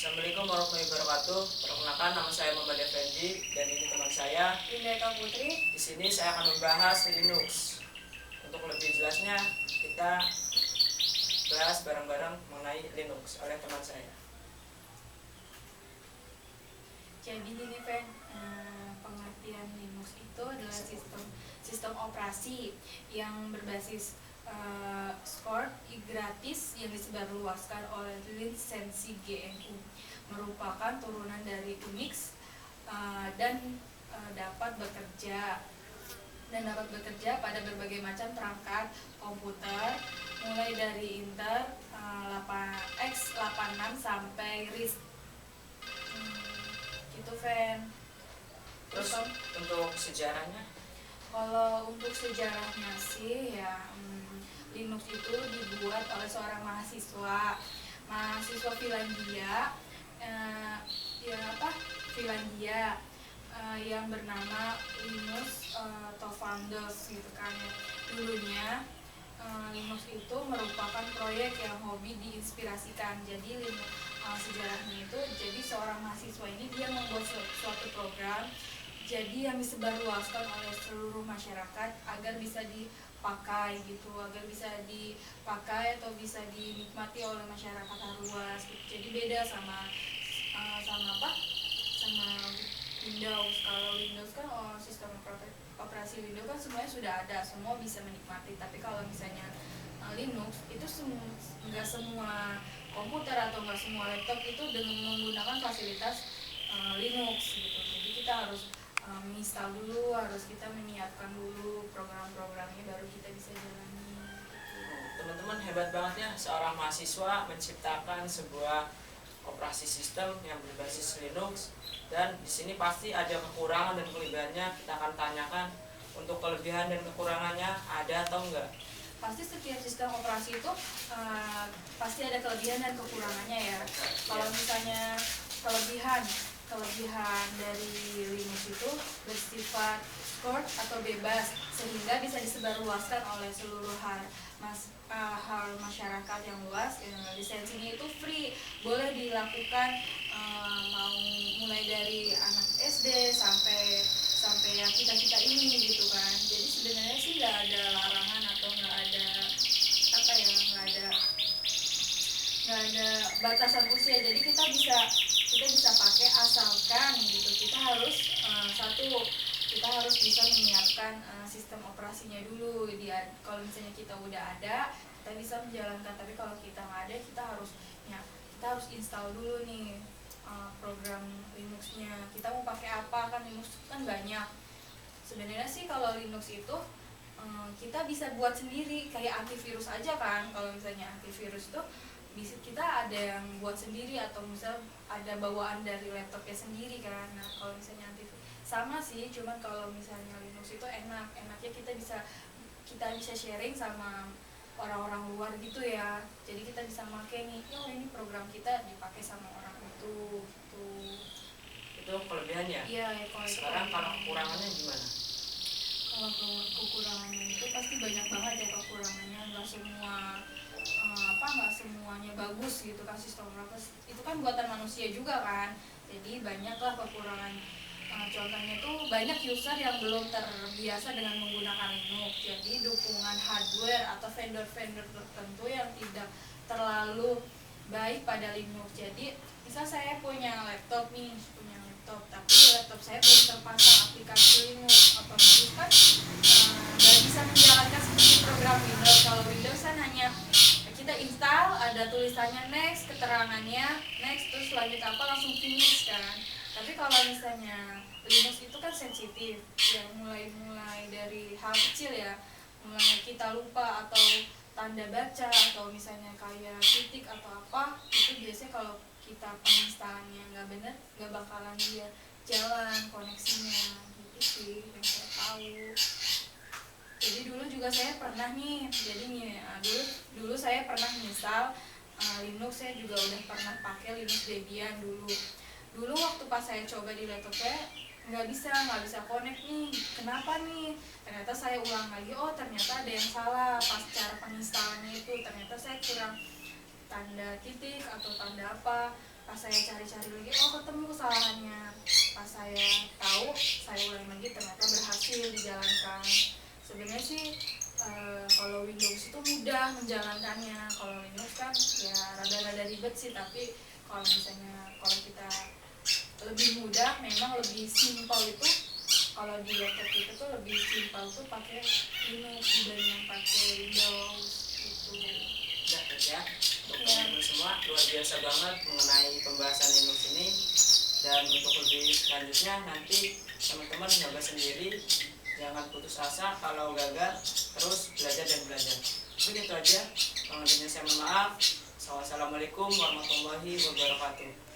Assalamualaikum warahmatullahi wabarakatuh. Perkenalkan, nama saya Muhammad Effendi dan ini teman saya Linda Eka Putri. Di sini saya akan membahas Linux. Untuk lebih jelasnya, kita bahas bareng-bareng mengenai Linux oleh teman saya. Jadi gini, Fen, pengertian Linux itu adalah sistem operasi yang berbasis SCORT gratis yang disebarluaskan oleh lisensi GNU, merupakan turunan dari Unix dan dapat bekerja pada berbagai macam perangkat komputer, mulai dari Intel x86 sampai RISC. Gitu, Fen. Terus untuk sejarahnya? Kalau untuk sejarahnya sih ya, Linux itu dibuat oleh seorang mahasiswa Finlandia, Finlandia, yang bernama Linus Torvalds gitu kan. Dulunya Linux itu merupakan proyek yang hobi diinspirasikan. Jadi sejarahnya itu, jadi seorang mahasiswa ini dia membuat suatu program jadi yang disebarluaskan oleh seluruh masyarakat agar bisa dipakai gitu, agar bisa dipakai atau bisa dinikmati oleh masyarakat luas gitu. Jadi beda sama Windows. Kalau Windows kan sistem operasi Windows kan semuanya sudah ada, semua bisa menikmati. Tapi kalau misalnya Linux itu nggak semua komputer atau nggak semua laptop itu dengan menggunakan fasilitas Linux gitu. Jadi kita harus menginstal dulu, harus kita menyiapkan dulu program-programnya baru kita bisa jalani gitu. Teman-teman hebat banget ya, seorang mahasiswa menciptakan sebuah operasi sistem yang berbasis Linux. Dan di sini pasti ada kekurangan dan kelebihannya. Kita akan tanyakan untuk kelebihan dan kekurangannya ada atau enggak. Pasti setiap sistem operasi itu pasti ada kelebihan dan kekurangannya ya. Kalau misalnya kelebihan dari Linux itu bersifat short atau bebas, sehingga bisa disebarluaskan oleh seluruh hal masyarakat yang luas. Lisensinya itu free, boleh dilakukan mau mulai dari anak SD sampai yang kita ini gitu kan. Jadi sebenarnya sih nggak ada larangan atau nggak ada batasan usia. Jadi kita bisa pakai asalkan gitu kita harus kita harus bisa menyiapkan sistem operasinya dulu. Kalau misalnya kita udah ada, kita bisa menjalankan. Tapi kalau kita nggak ada, kita harus install dulu nih program Linuxnya. Kita mau pakai apa, kan Linux kan banyak. Sebenarnya sih kalau Linux itu kita bisa buat sendiri, kayak antivirus aja kan. Kalau misalnya antivirus itu bisa kita ada yang buat sendiri, atau misal ada bawaan dari laptopnya sendiri kan. Nah kalau misalnya antivirus sama sih, cuman kalau misalnya Linux itu enaknya kita bisa sharing sama orang-orang luar gitu ya. Jadi kita bisa pakai nih, ini program kita dipakai sama orang itu gitu. Itu kelebihannya. Iya, Sekarang kalau kekurangannya gimana? Kalau kekurangannya itu pasti banyak banget ya kekurangannya. Nggak semuanya bagus gitu kan. Sistem operasi itu kan buatan manusia juga kan, jadi banyaklah kekurangan. Contohnya tuh banyak user yang belum terbiasa dengan menggunakan Linux. Jadi dukungan hardware atau vendor-vendor tertentu yang tidak terlalu baik pada Linux. Jadi misal saya punya laptop, tapi laptop saya belum terpasang aplikasi Linux, otomatis kan nggak bisa menjalankan seperti program Windows. Kalau Windows kan hanya kita install, ada tulisannya next, keterangannya next, terus lanjut apa langsung finish kan. Tapi kalau misalnya Linux itu kan sensitif ya, mulai dari hal kecil ya, mulai kita lupa atau tanda baca atau misalnya kayak titik atau apa, itu biasanya kalau kita penginstalannya nggak bener, nggak bakalan dia jalan koneksinya gitu sih yang saya tahu. Jadi dulu juga saya pernah dulu saya pernah install Linux. Saya juga udah pernah pakai Linux Debian dulu waktu pas saya coba di laptop saya nggak bisa connect nih. Kenapa nih? Ternyata saya ulang lagi, ternyata ada yang salah pas cara penginstalannya itu. Ternyata saya kurang tanda titik atau tanda apa, pas saya cari-cari lagi, oh ketemu kesalahannya. Pas saya tahu, saya ulang lagi, ternyata berhasil dijalankan. Sebenarnya sih kalau Windows itu mudah menjalankannya, kalau Linux kan ya rada-rada ribet sih, tapi kalau misalnya kalau kita lebih mudah, memang lebih simpel itu kalau di laptop kita tuh lebih simpel tuh pakai Linux dibanding pakai Windows gitu. Udah kerja untuk Ya. teman-teman semua, luar biasa banget mengenai pembahasan Linux ini. Dan untuk lebih selanjutnya nanti teman-teman nyoba sendiri, jangan putus asa, kalau gagal terus belajar dan belajar. Mungkin itu aja. Kalau saya mohon maaf. Wassalamualaikum warahmatullahi wabarakatuh.